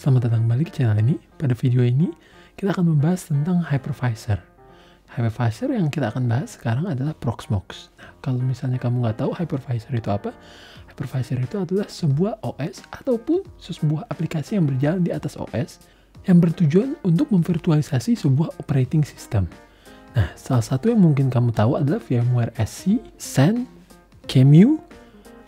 Selamat datang kembali ke channel ini. Pada video ini, kita akan membahas tentang hypervisor. Hypervisor yang kita akan bahas sekarang adalah Proxmox. Nah, kalau misalnya kamu nggak tahu hypervisor itu apa, hypervisor itu adalah sebuah OS ataupun sebuah aplikasi yang berjalan di atas OS yang bertujuan untuk memvirtualisasi sebuah operating system. Nah, salah satu yang mungkin kamu tahu adalah VMware SC, Xen, QEMU,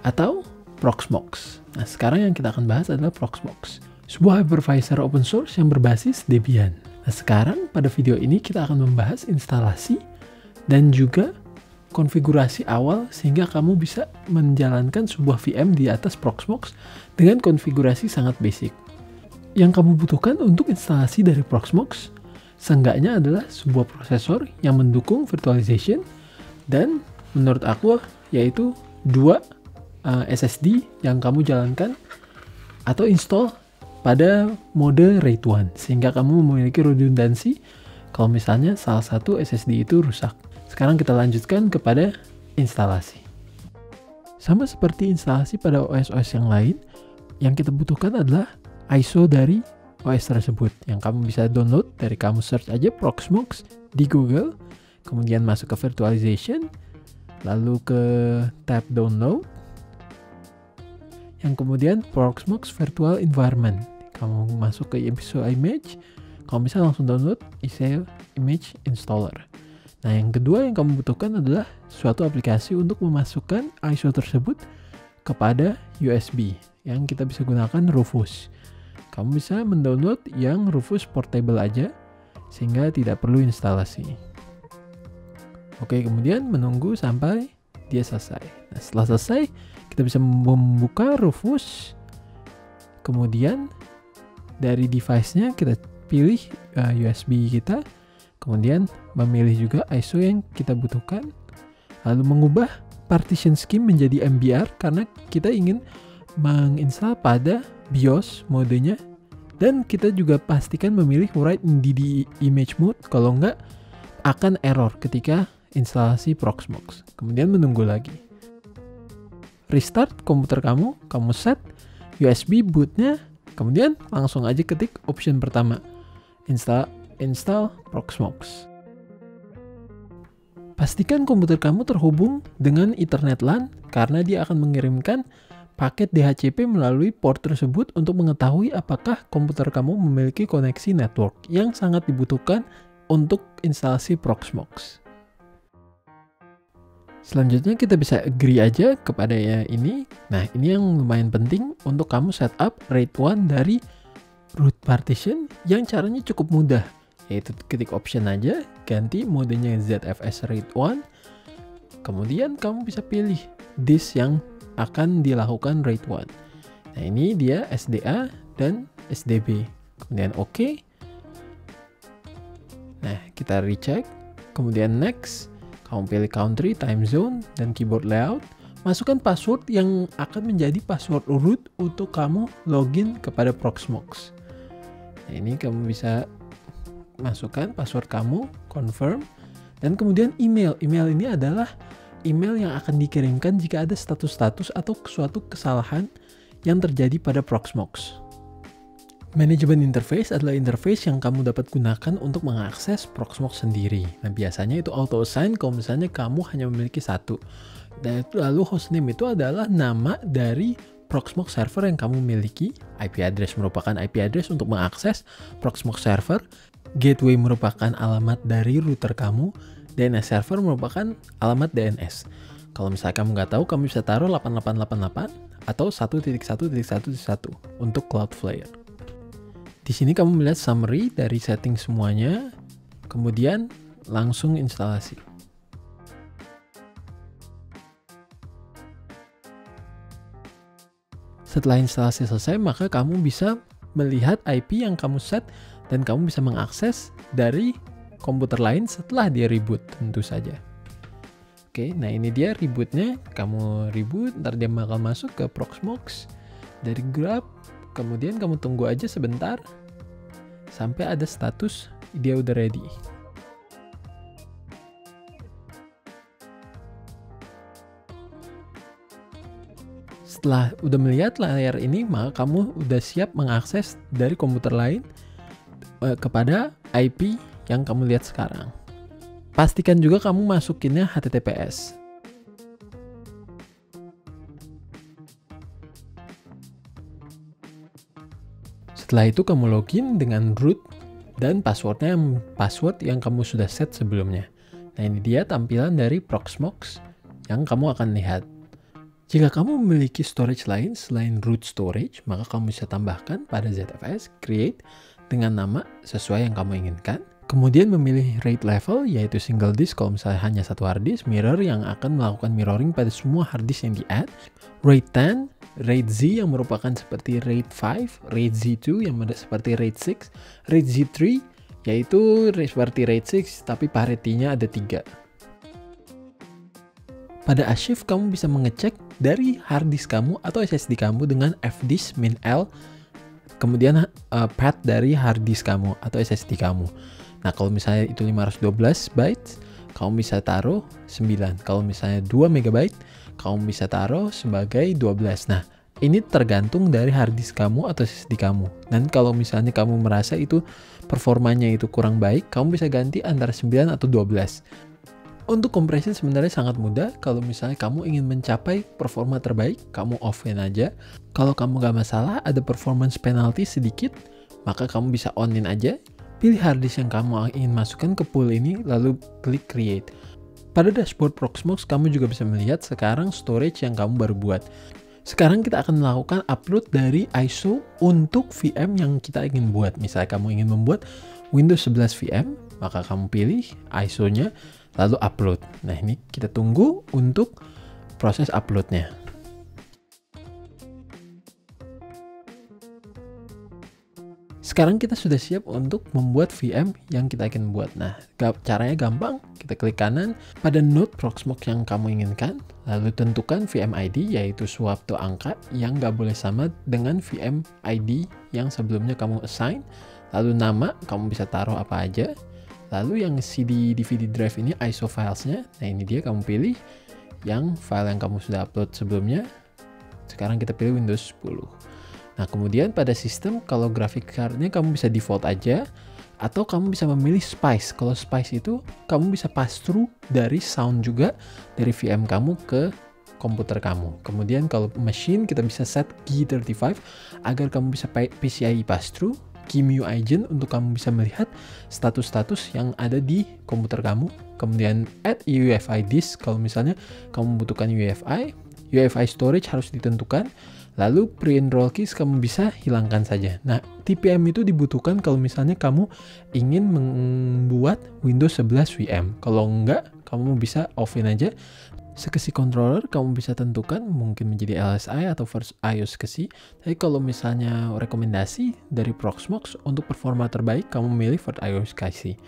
atau Proxmox. Nah, sekarang yang kita akan bahas adalah Proxmox, sebuah hypervisor open source yang berbasis Debian. Nah, sekarang pada video ini kita akan membahas instalasi dan juga konfigurasi awal sehingga kamu bisa menjalankan sebuah VM di atas Proxmox dengan konfigurasi sangat basic. Yang kamu butuhkan untuk instalasi dari Proxmox seenggaknya adalah sebuah prosesor yang mendukung virtualization dan menurut aku yaitu 2 SSD yang kamu jalankan atau install pada mode RAID 1 sehingga kamu memiliki redundansi kalau misalnya salah satu SSD itu rusak. Sekarang kita lanjutkan kepada instalasi. Sama seperti instalasi pada OS-OS yang lain, yang kita butuhkan adalah ISO dari OS tersebut yang kamu bisa download dari kamu search aja Proxmox di Google, kemudian masuk ke virtualization, lalu ke tab download, yang kemudian Proxmox Virtual Environment. Kamu masuk ke ISO image, kamu bisa langsung download ISO image installer. Nah, yang kedua yang kamu butuhkan adalah suatu aplikasi untuk memasukkan ISO tersebut kepada USB yang kita bisa gunakan Rufus. Kamu bisa mendownload yang Rufus Portable aja sehingga tidak perlu instalasi. Oke, kemudian menunggu sampai dia selesai. Nah, setelah selesai, kita bisa membuka Rufus. Kemudian dari device-nya kita pilih USB kita. Kemudian memilih juga ISO yang kita butuhkan. Lalu mengubah partition scheme menjadi MBR karena kita ingin menginstal pada BIOS modenya. Dan kita juga pastikan memilih write in DD image mode, kalau enggak akan error ketika instalasi Proxmox. Kemudian menunggu lagi. Restart komputer kamu set USB bootnya, kemudian langsung aja ketik option pertama, install Proxmox. Pastikan komputer kamu terhubung dengan Ethernet LAN karena dia akan mengirimkan paket DHCP melalui port tersebut untuk mengetahui apakah komputer kamu memiliki koneksi network yang sangat dibutuhkan untuk instalasi Proxmox. Selanjutnya kita bisa agree aja kepada ini. Nah, ini yang lumayan penting untuk kamu setup RAID 1 dari root partition yang caranya cukup mudah, yaitu ketik option aja, ganti modenya ZFS RAID 1, kemudian kamu bisa pilih disk yang akan dilakukan RAID 1. Nah, ini dia SDA dan SDB. Kemudian OK. Nah, kita recheck, kemudian next. Kamu pilih country, time zone, dan keyboard layout. Masukkan password yang akan menjadi password root untuk kamu login kepada Proxmox. Nah, ini kamu bisa masukkan password kamu, confirm, dan kemudian email. Email ini adalah email yang akan dikirimkan jika ada status-status atau suatu kesalahan yang terjadi pada Proxmox. Manajemen interface adalah interface yang kamu dapat gunakan untuk mengakses Proxmox sendiri. Nah, biasanya itu auto assign kalau misalnya kamu hanya memiliki satu. Dan lalu hostname itu adalah nama dari Proxmox server yang kamu miliki. IP address merupakan IP address untuk mengakses Proxmox server. Gateway merupakan alamat dari router kamu. DNS server merupakan alamat DNS. Kalau misalnya kamu nggak tahu, kamu bisa taruh 8888 atau 1.1.1.1 untuk Cloudflare. Di sini kamu melihat summary dari setting semuanya, kemudian langsung instalasi. Setelah instalasi selesai, maka kamu bisa melihat IP yang kamu set dan kamu bisa mengakses dari komputer lain setelah dia reboot tentu saja. Oke, nah ini dia rebootnya. Kamu reboot, ntar dia bakal masuk ke Proxmox dari Grab. Kemudian kamu tunggu aja sebentar sampai ada status dia udah ready. Setelah udah melihat layar ini, maka kamu udah siap mengakses dari komputer lain kepada IP yang kamu lihat sekarang. Pastikan juga kamu masukinnya HTTPS. Setelah itu kamu login dengan root dan passwordnya password yang kamu sudah set sebelumnya. Nah, ini dia tampilan dari Proxmox yang kamu akan lihat. Jika kamu memiliki storage lain selain root storage, maka kamu bisa tambahkan pada ZFS create dengan nama sesuai yang kamu inginkan. Kemudian memilih RAID level, yaitu single disk kalau misalnya hanya satu hard disk, mirror yang akan melakukan mirroring pada semua hard disk yang di-add, RAID 10, RAID Z yang merupakan seperti RAID 5, RAID Z2 yang seperti RAID 6, RAID Z3 yaitu seperti RAID 6 tapi parity-nya ada 3. Pada archive kamu bisa mengecek dari hard disk kamu atau SSD kamu dengan fdisk -l, kemudian path dari hard disk kamu atau SSD kamu. Nah, kalau misalnya itu 512 bytes, kamu bisa taruh 9. Kalau misalnya 2 MB, kamu bisa taruh sebagai 12. Nah, ini tergantung dari hard disk kamu atau SSD kamu. Dan kalau misalnya kamu merasa itu performanya itu kurang baik, kamu bisa ganti antara 9 atau 12. Untuk compression sebenarnya sangat mudah. Kalau misalnya kamu ingin mencapai performa terbaik, kamu offline aja. Kalau kamu gak masalah, ada performance penalty sedikit, maka kamu bisa on-in aja. Pilih hard disk yang kamu ingin masukkan ke pool ini, lalu klik create. Pada dashboard Proxmox, kamu juga bisa melihat sekarang storage yang kamu baru buat. Sekarang kita akan melakukan upload dari ISO untuk VM yang kita ingin buat. Misalnya kamu ingin membuat Windows 11 VM, maka kamu pilih ISO-nya, lalu upload. Nah, ini kita tunggu untuk proses uploadnya. Sekarang kita sudah siap untuk membuat VM yang kita ingin buat. Nah, caranya gampang. Kita klik kanan pada node Proxmox yang kamu inginkan, lalu tentukan VM ID, yaitu suatu angka yang nggak boleh sama dengan VM ID yang sebelumnya kamu assign. Lalu nama, kamu bisa taruh apa aja. Lalu yang CD DVD drive ini ISO filesnya. Nah, ini dia, kamu pilih yang file yang kamu sudah upload sebelumnya. Sekarang kita pilih Windows 10. Nah, kemudian pada sistem, kalau graphic card-nya kamu bisa default aja, atau kamu bisa memilih Spice. Kalau Spice itu, kamu bisa pass through dari sound juga dari VM kamu ke komputer kamu. Kemudian kalau machine, kita bisa set Key35 agar kamu bisa PCIe pass through, QEMU agent untuk kamu bisa melihat status-status yang ada di komputer kamu. Kemudian add UEFI disk, kalau misalnya kamu membutuhkan UEFI storage harus ditentukan. Lalu pre-enroll keys kamu bisa hilangkan saja. Nah, TPM itu dibutuhkan kalau misalnya kamu ingin membuat Windows 11 VM. Kalau enggak, kamu bisa offline aja. Sekesi controller kamu bisa tentukan mungkin menjadi LSI atau first IO sekesi. Tapi kalau misalnya rekomendasi dari Proxmox untuk performa terbaik, kamu memilih first IO sekesi.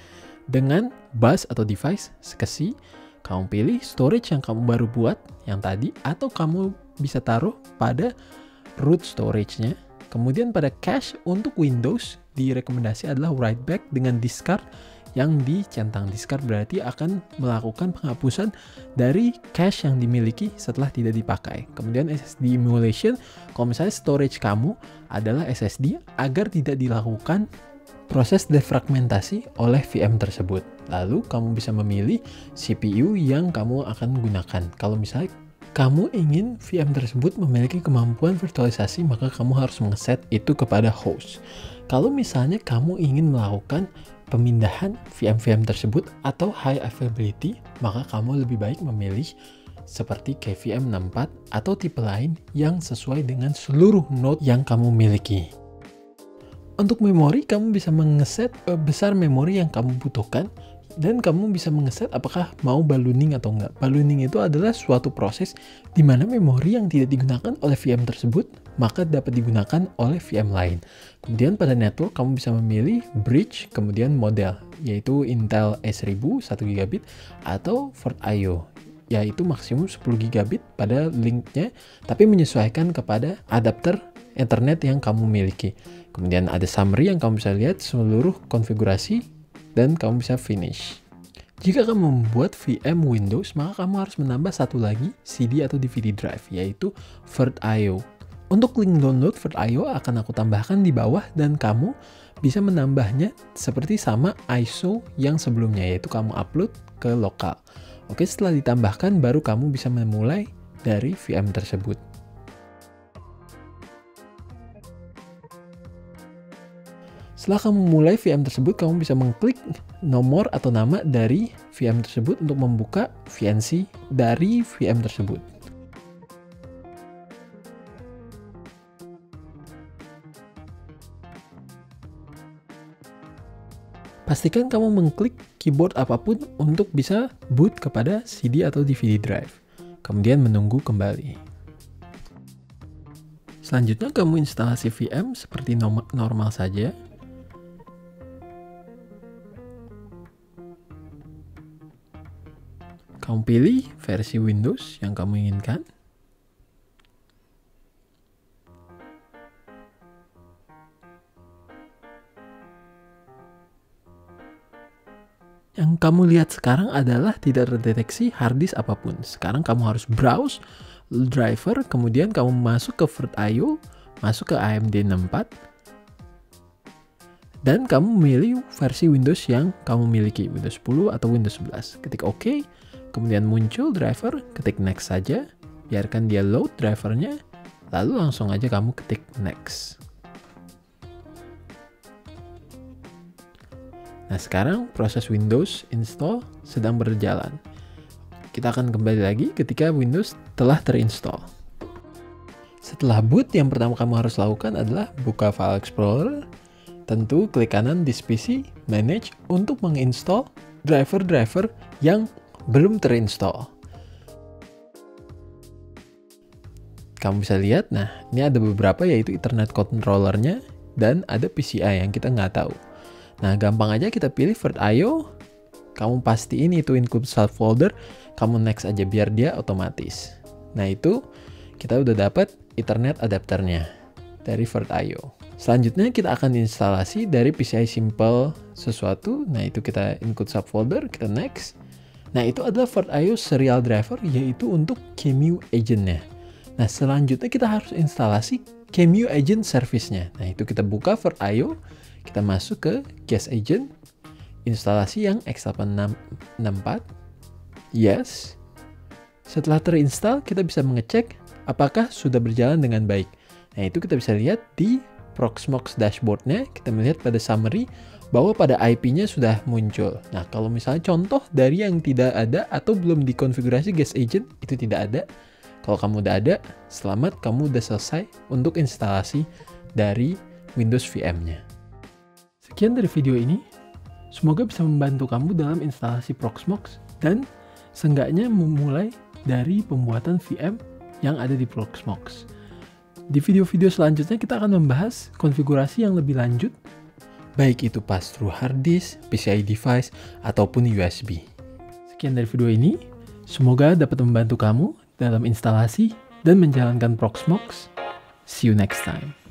Dengan bus atau device sekesi, kamu pilih storage yang kamu baru buat yang tadi, atau kamu bisa taruh pada root storage-nya. Kemudian pada cache untuk Windows direkomendasi adalah write back dengan discard yang dicentang. Discard berarti akan melakukan penghapusan dari cache yang dimiliki setelah tidak dipakai. Kemudian SSD emulation, kalau misalnya storage kamu adalah SSD, agar tidak dilakukan proses defragmentasi oleh VM tersebut. Lalu kamu bisa memilih CPU yang kamu akan gunakan. Kalau misalnya kamu ingin VM tersebut memiliki kemampuan virtualisasi, maka kamu harus mengeset itu kepada host. Kalau misalnya kamu ingin melakukan pemindahan VM-VM tersebut atau high availability, maka kamu lebih baik memilih seperti KVM 64 atau tipe lain yang sesuai dengan seluruh node yang kamu miliki. Untuk memori, kamu bisa mengeset besar memori yang kamu butuhkan, dan kamu bisa mengeset apakah mau ballooning atau enggak. Ballooning itu adalah suatu proses di mana memori yang tidak digunakan oleh VM tersebut, maka dapat digunakan oleh VM lain. Kemudian pada network, kamu bisa memilih bridge, kemudian model, yaitu Intel E1000 1 GB atau FortIO, yaitu maksimum 10 GB pada linknya, tapi menyesuaikan kepada adapter Ethernet yang kamu miliki. Kemudian ada summary yang kamu bisa lihat seluruh konfigurasi, dan kamu bisa finish. Jika kamu membuat VM Windows, maka kamu harus menambah satu lagi CD atau DVD drive, yaitu VirtIO. Untuk link download VirtIO akan aku tambahkan di bawah, dan kamu bisa menambahnya seperti sama ISO yang sebelumnya, yaitu kamu upload ke lokal. Oke, setelah ditambahkan baru kamu bisa memulai dari VM tersebut. Setelah kamu mulai VM tersebut, kamu bisa mengklik nomor atau nama dari VM tersebut untuk membuka VNC dari VM tersebut. Pastikan kamu mengklik keyboard apapun untuk bisa boot kepada CD atau DVD drive. Kemudian menunggu kembali. Selanjutnya kamu instalasi VM seperti normal saja. Kamu pilih versi Windows yang kamu inginkan. Yang kamu lihat sekarang adalah tidak terdeteksi harddisk apapun. Sekarang kamu harus browse driver, kemudian kamu masuk ke VirtIO, masuk ke AMD 64, dan kamu memilih versi Windows yang kamu miliki, Windows 10 atau Windows 11. Ketik OK, kemudian muncul driver, ketik next saja, biarkan dia load drivernya, lalu langsung aja kamu ketik next. Nah, sekarang proses Windows install sedang berjalan. Kita akan kembali lagi ketika Windows telah terinstall. Setelah boot, yang pertama kamu harus lakukan adalah buka File Explorer. Tentu klik kanan di PC, Manage, untuk menginstall driver-driver yang belum terinstall. Kamu bisa lihat, nah ini ada beberapa, yaitu Ethernet controllernya dan ada PCI yang kita nggak tahu. Nah, gampang aja kita pilih VirtIO, kamu pastiin itu include subfolder, kamu next aja biar dia otomatis. Nah, itu kita udah dapat Ethernet adapternya dari VirtIO. Selanjutnya kita akan instalasi dari PCI Simple sesuatu. Nah, itu kita include subfolder, kita next. Nah, itu adalah VirtIO serial driver, yaitu untuk QEMU agent-nya. Nah, selanjutnya kita harus instalasi QEMU agent service-nya. Nah, itu kita buka VirtIO, kita masuk ke Guest Agent, instalasi yang x86-64, yes. Setelah terinstall, kita bisa mengecek apakah sudah berjalan dengan baik. Nah, itu kita bisa lihat di Proxmox dashboard-nya, kita melihat pada summary bahwa pada IP-nya sudah muncul. Nah, kalau misalnya contoh dari yang tidak ada atau belum dikonfigurasi Guest Agent, itu tidak ada. Kalau kamu udah ada, selamat, kamu udah selesai untuk instalasi dari Windows VM-nya. Sekian dari video ini, semoga bisa membantu kamu dalam instalasi Proxmox dan seenggaknya memulai dari pembuatan VM yang ada di Proxmox. Di video-video selanjutnya kita akan membahas konfigurasi yang lebih lanjut, baik itu pass-through hard disk, PCI device, ataupun USB. Sekian dari video ini, semoga dapat membantu kamu dalam instalasi dan menjalankan Proxmox. See you next time.